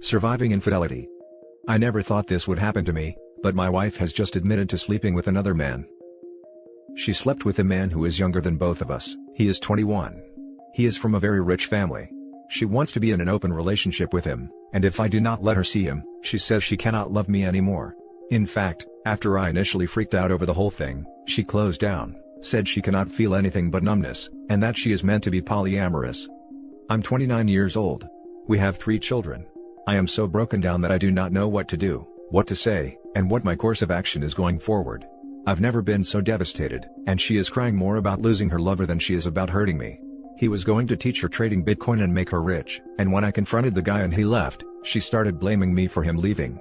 Surviving infidelity. I never thought this would happen to me, but my wife has just admitted to sleeping with another man. She slept with a man who is younger than both of us. He is 21. He is from a very rich family. She wants to be in an open relationship with him, and if I do not let her see him, she says she cannot love me anymore. In fact, after I initially freaked out over the whole thing, she closed down, said she cannot feel anything but numbness, and that she is meant to be polyamorous. I'm 29 years old. We have 3 children. I am so broken down that I do not know what to do, what to say, and what my course of action is going forward. I've never been so devastated, and she is crying more about losing her lover than she is about hurting me. He was going to teach her trading Bitcoin and make her rich, and when I confronted the guy and he left, she started blaming me for him leaving.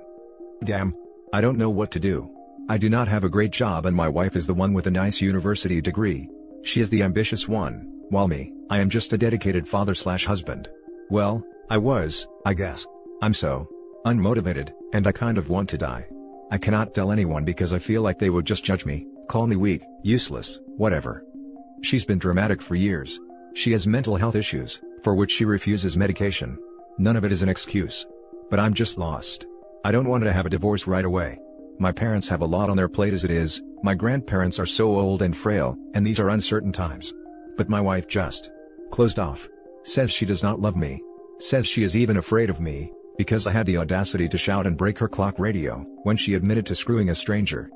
Damn. I don't know what to do. I do not have a great job and my wife is the one with a nice university degree. She is the ambitious one, while me, I am just a dedicated father/husband. Well, I guess. I'm so unmotivated, and I kind of want to die. I cannot tell anyone because I feel like they would just judge me, call me weak, useless, whatever. She's been dramatic for years. She has mental health issues, for which she refuses medication. None of it is an excuse. But I'm just lost. I don't want to have a divorce right away. My parents have a lot on their plate as it is, my grandparents are so old and frail, and these are uncertain times. But my wife just closed off. Says she does not love me. Says she is even afraid of me, because I had the audacity to shout and break her clock radio, when she admitted to screwing a stranger.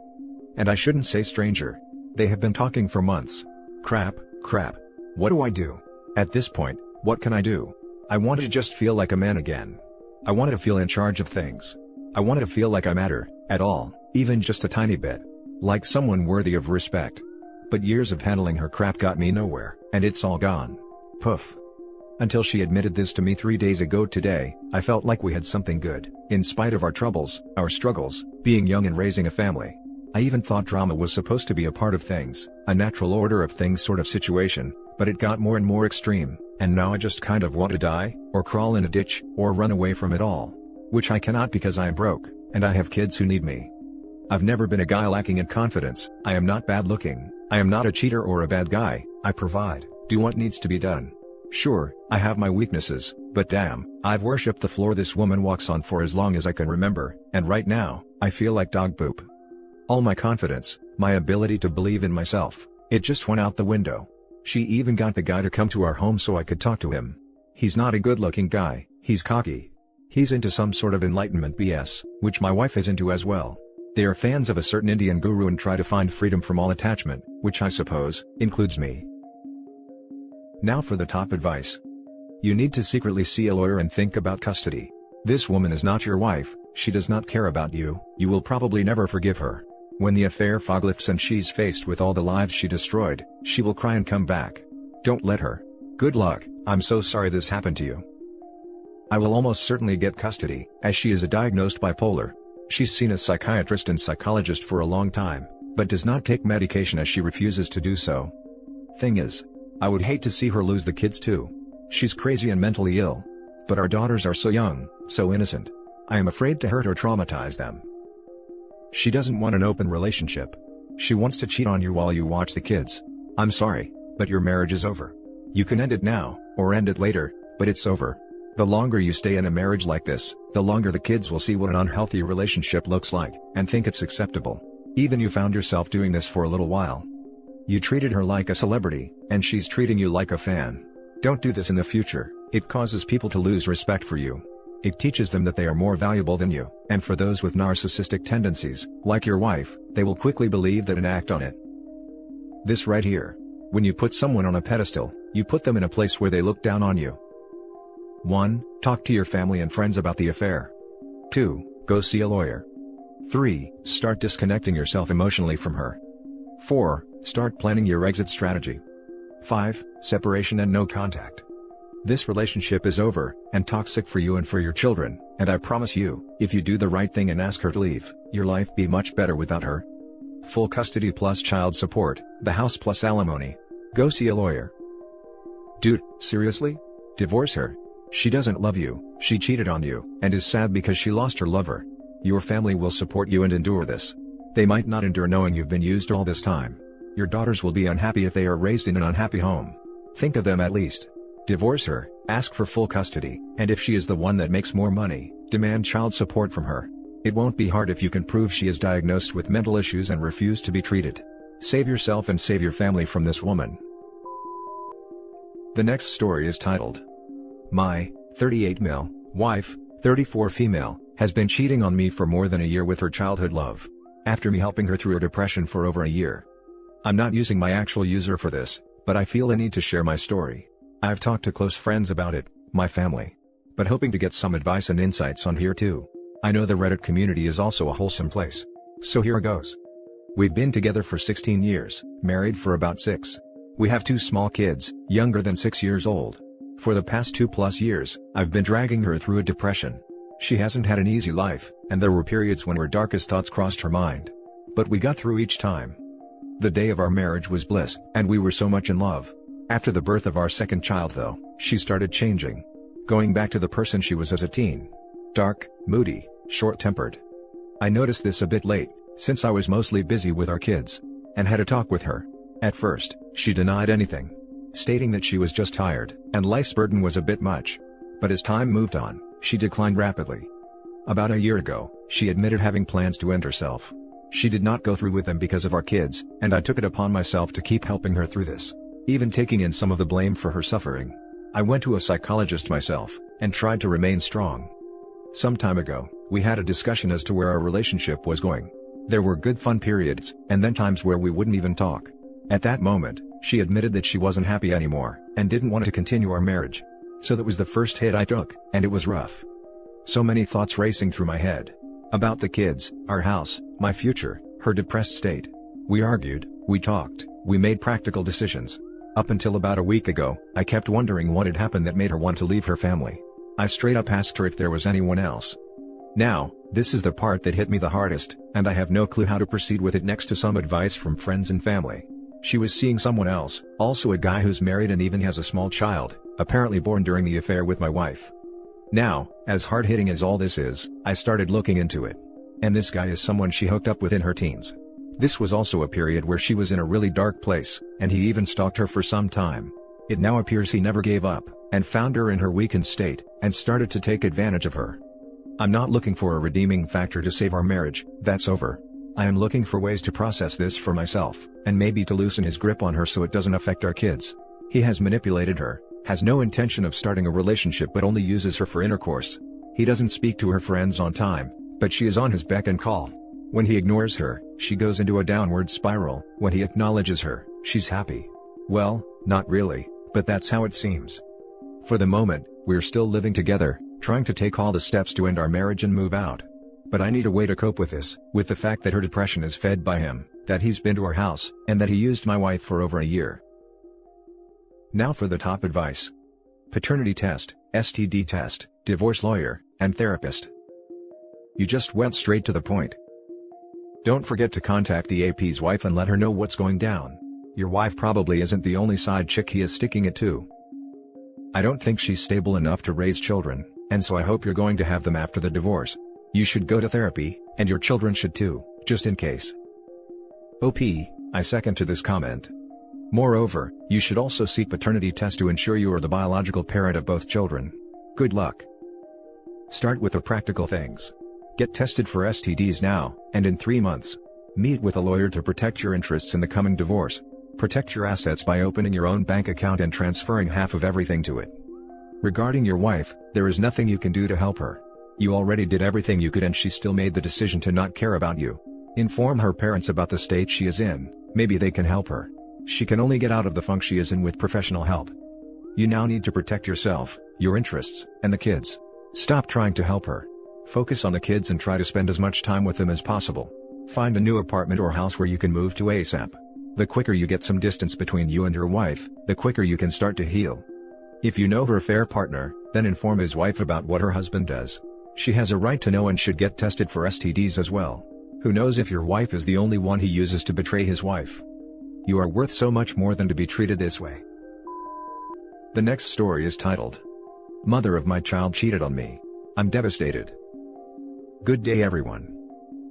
And I shouldn't say stranger. They have been talking for months. Crap. What do I do? At this point, what can I do? I wanted to just feel like a man again. I wanted to feel in charge of things. I wanted to feel like I matter, at all, even just a tiny bit. Like someone worthy of respect. But years of handling her crap got me nowhere, and it's all gone. Poof. Until she admitted this to me 3 days ago today, I felt like we had something good, in spite of our troubles, our struggles, being young and raising a family. I even thought drama was supposed to be a part of things, a natural order of things sort of situation, but it got more and more extreme, and now I just kind of want to die, or crawl in a ditch, or run away from it all. Which I cannot because I am broke, and I have kids who need me. I've never been a guy lacking in confidence. I am not bad looking, I am not a cheater or a bad guy. I provide, do what needs to be done. Sure, I have my weaknesses, but damn, I've worshipped the floor this woman walks on for as long as I can remember, and right now, I feel like dog poop. All my confidence, my ability to believe in myself, it just went out the window. She even got the guy to come to our home so I could talk to him. He's not a good-looking guy, he's cocky. He's into some sort of Enlightenment BS, which my wife is into as well. They are fans of a certain Indian guru and try to find freedom from all attachment, which I suppose, includes me. Now for the top advice. You need to secretly see a lawyer and think about custody. This woman is not your wife, she does not care about you, you will probably never forgive her. When the affair fog lifts and she's faced with all the lives she destroyed, she will cry and come back. Don't let her. Good luck. I'm so sorry this happened to you. I will almost certainly get custody, as she is a diagnosed bipolar. She's seen a psychiatrist and psychologist for a long time, but does not take medication as she refuses to do so. Thing is, I would hate to see her lose the kids too. She's crazy and mentally ill. But our daughters are so young, so innocent. I am afraid to hurt or traumatize them. She doesn't want an open relationship. She wants to cheat on you while you watch the kids. I'm sorry, but your marriage is over. You can end it now, or end it later, but it's over. The longer you stay in a marriage like this, the longer the kids will see what an unhealthy relationship looks like, and think it's acceptable. Even you found yourself doing this for a little while. You treated her like a celebrity, and she's treating you like a fan. Don't do this in the future, it causes people to lose respect for you. It teaches them that they are more valuable than you, and for those with narcissistic tendencies, like your wife, they will quickly believe that and act on it. This right here. When you put someone on a pedestal, you put them in a place where they look down on you. 1. Talk to your family and friends about the affair. 2. Go see a lawyer. 3. Start disconnecting yourself emotionally from her. 4. Start planning your exit strategy. 5. Separation and no contact. This relationship is over, and toxic for you and for your children, and I promise you, if you do the right thing and ask her to leave, your life be much better without her. Full custody plus child support, the house plus alimony. Go see a lawyer. Dude, seriously? Divorce her. She doesn't love you, she cheated on you, and is sad because she lost her lover. Your family will support you and endure this. They might not endure knowing you've been used all this time. Your daughters will be unhappy if they are raised in an unhappy home. Think of them at least. Divorce her, ask for full custody, and if she is the one that makes more money, demand child support from her. It won't be hard if you can prove she is diagnosed with mental issues and refuse to be treated. Save yourself and save your family from this woman. The next story is titled, My 38 male wife, 34 female, has been cheating on me for more than a year with her childhood love. After me helping her through her depression for over a year. I'm not using my actual user for this, but I feel a need to share my story. I've talked to close friends about it, my family. But hoping to get some advice and insights on here too. I know the Reddit community is also a wholesome place. So here goes. We've been together for 16 years, married for about 6. We have 2 small kids, younger than 6 years old. For the past 2+ years, I've been dragging her through a depression. She hasn't had an easy life, and there were periods when her darkest thoughts crossed her mind. But we got through each time. The day of our marriage was bliss, and we were so much in love. After the birth of our second child though, she started changing. Going back to the person she was as a teen. Dark, moody, short-tempered. I noticed this a bit late, since I was mostly busy with our kids. And had a talk with her. At first, she denied anything. Stating that she was just tired, and life's burden was a bit much. But as time moved on, she declined rapidly. About a year ago, she admitted having plans to end herself. She did not go through with them because of our kids, and I took it upon myself to keep helping her through this. Even taking in some of the blame for her suffering. I went to a psychologist myself, and tried to remain strong. Some time ago, we had a discussion as to where our relationship was going. There were good fun periods, and then times where we wouldn't even talk. At that moment, she admitted that she wasn't happy anymore, and didn't want to continue our marriage. So that was the first hit I took, and it was rough. So many thoughts racing through my head. About the kids, our house, my future, her depressed state. We argued, we talked, we made practical decisions. Up until about a week ago, I kept wondering what had happened that made her want to leave her family. I straight up asked her if there was anyone else. Now, this is the part that hit me the hardest, and I have no clue how to proceed with it next to some advice from friends and family. She was seeing someone else, also a guy who's married and even has a small child, apparently born during the affair with my wife. Now, as hard-hitting as all this is, I started looking into it. And this guy is someone she hooked up with in her teens. This was also a period where she was in a really dark place, and he even stalked her for some time. It now appears he never gave up, and found her in her weakened state, and started to take advantage of her. I'm not looking for a redeeming factor to save our marriage, that's over. I am looking for ways to process this for myself, and maybe to loosen his grip on her so it doesn't affect our kids. He has manipulated her, has no intention of starting a relationship but only uses her for intercourse. He doesn't speak to her friends on time, but she is on his beck and call. When he ignores her, she goes into a downward spiral. When he acknowledges her, she's happy. Well, not really, but that's how it seems. For the moment, we're still living together, trying to take all the steps to end our marriage and move out. But I need a way to cope with this, with the fact that her depression is fed by him, that he's been to her house, and that he used my wife for over a year. Now for the top advice. Paternity test, STD test, divorce lawyer, and therapist. You just went straight to the point. Don't forget to contact the AP's wife and let her know what's going down. Your wife probably isn't the only side chick he is sticking it to. I don't think she's stable enough to raise children, and so I hope you're going to have them after the divorce. You should go to therapy, and your children should too, just in case. OP, I second to this comment. Moreover, you should also seek paternity test to ensure you are the biological parent of both children. Good luck. Start with the practical things. Get tested for STDs now, and in 3 months. Meet with a lawyer to protect your interests in the coming divorce. Protect your assets by opening your own bank account and transferring half of everything to it. Regarding your wife, there is nothing you can do to help her. You already did everything you could and she still made the decision to not care about you. Inform her parents about the state she is in, maybe they can help her. She can only get out of the funk she is in with professional help. You now need to protect yourself, your interests, and the kids. Stop trying to help her. Focus on the kids and try to spend as much time with them as possible. Find a new apartment or house where you can move to ASAP. The quicker you get some distance between you and your wife, the quicker you can start to heal. If you know her affair partner, then inform his wife about what her husband does. She has a right to know and should get tested for STDs as well. Who knows if your wife is the only one he uses to betray his wife. You are worth so much more than to be treated this way. The next story is titled, Mother of my child cheated on me. I'm devastated. Good day everyone.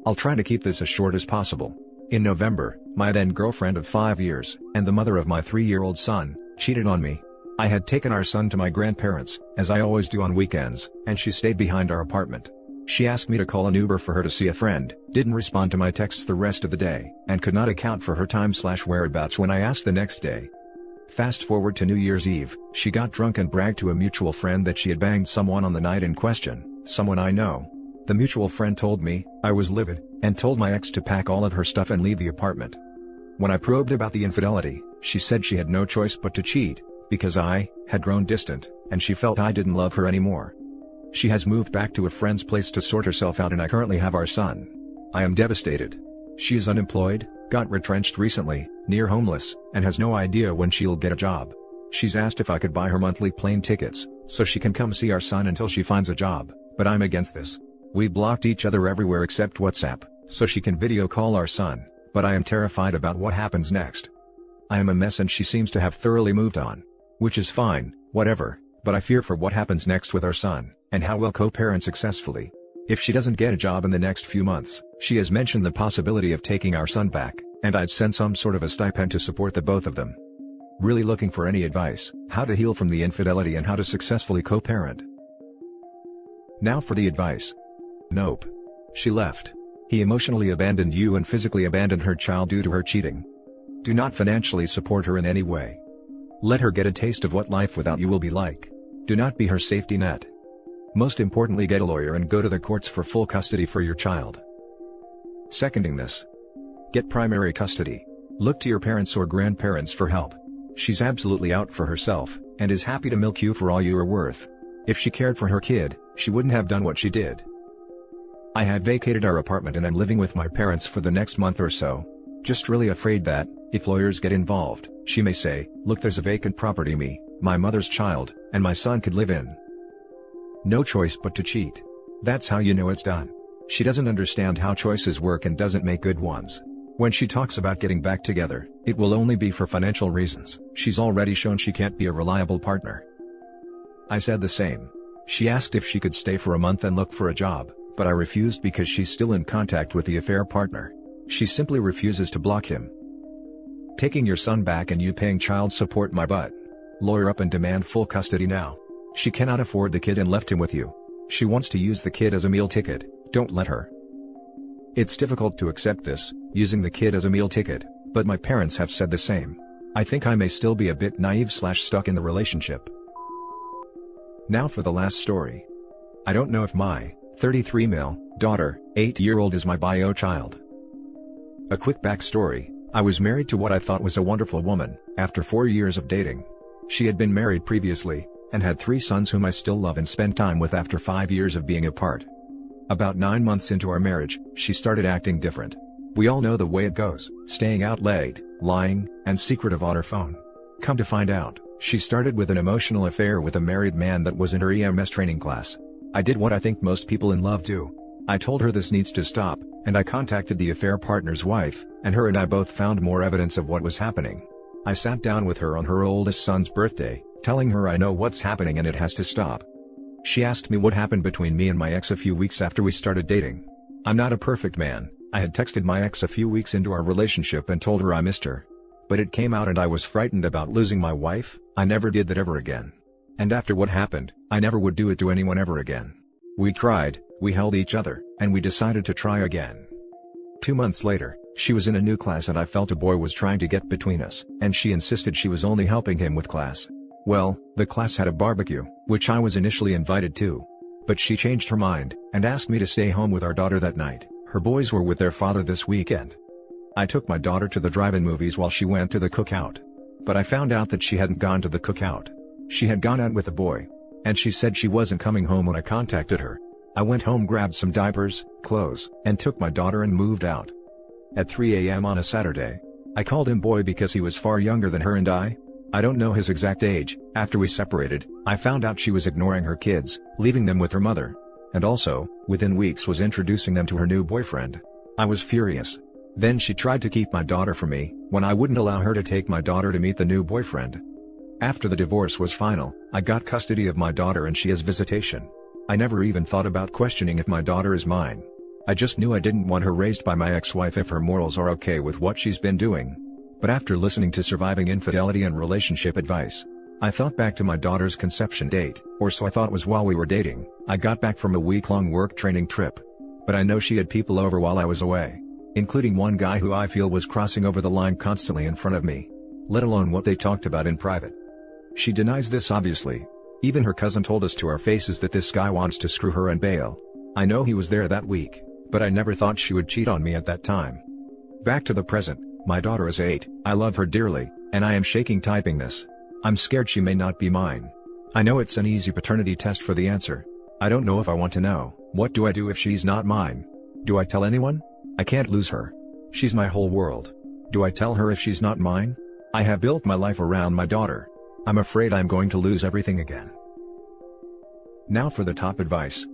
I'll try to keep this as short as possible. In November, my then girlfriend of 5 years, and the mother of my 3-year-old son, cheated on me. I had taken our son to my grandparents, as I always do on weekends, and she stayed behind our apartment. She asked me to call an Uber for her to see a friend, didn't respond to my texts the rest of the day, and could not account for her time/whereabouts when I asked the next day. Fast forward to New Year's Eve, she got drunk and bragged to a mutual friend that she had banged someone on the night in question, someone I know. The mutual friend told me, I was livid, and told my ex to pack all of her stuff and leave the apartment. When I probed about the infidelity, she said she had no choice but to cheat, because I had grown distant, and she felt I didn't love her anymore. She has moved back to a friend's place to sort herself out, and I currently have our son. I am devastated. She is unemployed, got retrenched recently, near homeless, and has no idea when she'll get a job. She's asked if I could buy her monthly plane tickets, so she can come see our son until she finds a job, but I'm against this. We've blocked each other everywhere except WhatsApp, so she can video call our son, but I am terrified about what happens next. I am a mess and she seems to have thoroughly moved on. Which is fine, whatever, but I fear for what happens next with our son, and how we'll co-parent successfully. If she doesn't get a job in the next few months, she has mentioned the possibility of taking our son back, and I'd send some sort of a stipend to support the both of them. Really looking for any advice, how to heal from the infidelity and how to successfully co-parent. Now for the advice. Nope. She left. He emotionally abandoned you and physically abandoned her child due to her cheating. Do not financially support her in any way. Let her get a taste of what life without you will be like. Do not be her safety net. Most importantly, get a lawyer and go to the courts for full custody for your child. Seconding this. Get primary custody. Look to your parents or grandparents for help. She's absolutely out for herself, and is happy to milk you for all you are worth. If she cared for her kid, she wouldn't have done what she did. I have vacated our apartment and I'm living with my parents for the next month or so. Just really afraid that, if lawyers get involved, she may say, look, there's a vacant property me, my mother's child, and my son could live in. No choice but to cheat. That's how you know it's done. She doesn't understand how choices work and doesn't make good ones. When she talks about getting back together, it will only be for financial reasons. She's already shown she can't be a reliable partner. I said the same. She asked if she could stay for a month and look for a job, but I refused because she's still in contact with the affair partner. She simply refuses to block him. Taking your son back and you paying child support, my butt. Lawyer up and demand full custody now. She cannot afford the kid and left him with you. She wants to use the kid as a meal ticket, don't let her. It's difficult to accept this, using the kid as a meal ticket, but my parents have said the same. I think I may still be a bit naive/stuck in the relationship. Now for the last story. I don't know if my 33 male daughter, 8-year-old is my bio child. A quick backstory. I was married to what I thought was a wonderful woman, after 4 years of dating. She had been married previously, and had 3 sons whom I still love and spend time with after 5 years of being apart. About 9 months into our marriage, she started acting different. We all know the way it goes, staying out late, lying, and secretive on her phone. Come to find out, she started with an emotional affair with a married man that was in her EMS training class. I did what I think most people in love do. I told her this needs to stop, and I contacted the affair partner's wife, and her and I both found more evidence of what was happening. I sat down with her on her oldest son's birthday, telling her I know what's happening and it has to stop. She asked me what happened between me and my ex a few weeks after we started dating. I'm not a perfect man. I had texted my ex a few weeks into our relationship and told her I missed her. But it came out and I was frightened about losing my wife. I never did that ever again. And after what happened, I never would do it to anyone ever again. We tried, we held each other, and we decided to try again. 2 months later, she was in a new class and I felt a boy was trying to get between us, and she insisted she was only helping him with class. Well, the class had a barbecue, which I was initially invited to. But she changed her mind, and asked me to stay home with our daughter that night. Her boys were with their father this weekend. I took my daughter to the drive-in movies while she went to the cookout. But I found out that she hadn't gone to the cookout. She had gone out with a boy. And she said she wasn't coming home when I contacted her. I went home, grabbed some diapers, clothes, and took my daughter and moved out. At 3 a.m. on a Saturday. I called him boy because he was far younger than her and I don't know his exact age. After we separated, I found out she was ignoring her kids, leaving them with her mother. And also, within weeks was introducing them to her new boyfriend. I was furious. Then she tried to keep my daughter from me, when I wouldn't allow her to take my daughter to meet the new boyfriend. After the divorce was final, I got custody of my daughter and she has visitation. I never even thought about questioning if my daughter is mine. I just knew I didn't want her raised by my ex-wife if her morals are okay with what she's been doing. But after listening to surviving infidelity and relationship advice, I thought back to my daughter's conception date, or so I thought it was while we were dating. I got back from a week-long work training trip. But I know she had people over while I was away. Including one guy who I feel was crossing over the line constantly in front of me. Let alone what they talked about in private. She denies this obviously. Even her cousin told us to our faces that this guy wants to screw her and bail. I know he was there that week, but I never thought she would cheat on me at that time. Back to the present, my daughter is 8, I love her dearly, and I am shaking typing this. I'm scared she may not be mine. I know it's an easy paternity test for the answer. I don't know if I want to know. What do I do if she's not mine? Do I tell anyone? I can't lose her. She's my whole world. Do I tell her if she's not mine? I have built my life around my daughter. I'm afraid I'm going to lose everything again. Now for the top advice.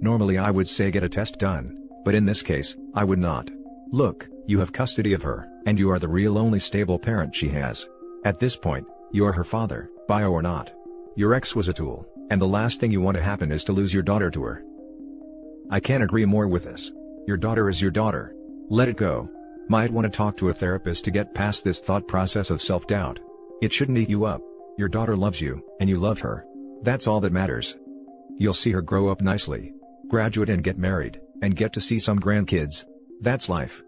Normally I would say get a test done, but in this case, I would not. Look, you have custody of her, and you are the real only stable parent she has. At this point, you are her father, bio or not. Your ex was a tool, and the last thing you want to happen is to lose your daughter to her. I can't agree more with this. Your daughter is your daughter. Let it go. Might want to talk to a therapist to get past this thought process of self-doubt. It shouldn't eat you up. Your daughter loves you, and you love her. That's all that matters. You'll see her grow up nicely, graduate and get married, and get to see some grandkids. That's life.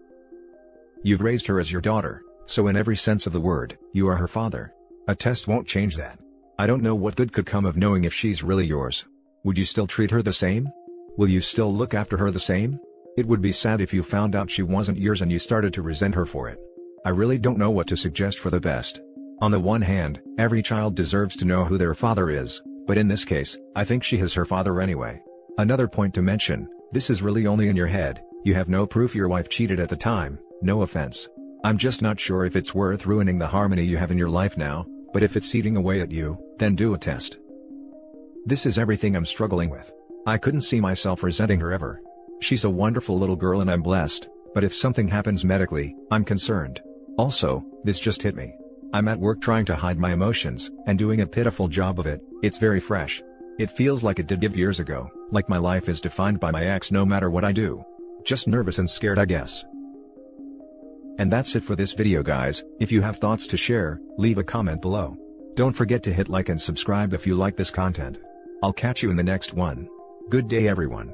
You've raised her as your daughter, so in every sense of the word, you are her father. A test won't change that. I don't know what good could come of knowing if she's really yours. Would you still treat her the same? Will you still look after her the same? It would be sad if you found out she wasn't yours and you started to resent her for it. I really don't know what to suggest for the best. On the one hand, every child deserves to know who their father is, but in this case, I think she has her father anyway. Another point to mention, this is really only in your head, you have no proof your wife cheated at the time, no offense. I'm just not sure if it's worth ruining the harmony you have in your life now, but if it's eating away at you, then do a test. This is everything I'm struggling with. I couldn't see myself resenting her ever. She's a wonderful little girl and I'm blessed, but if something happens medically, I'm concerned. Also, this just hit me. I'm at work trying to hide my emotions, and doing a pitiful job of it. It's very fresh. It feels like it did give years ago, like my life is defined by my ex no matter what I do. Just nervous and scared I guess. And that's it for this video guys. If you have thoughts to share, leave a comment below. Don't forget to hit like and subscribe if you like this content. I'll catch you in the next one. Good day everyone.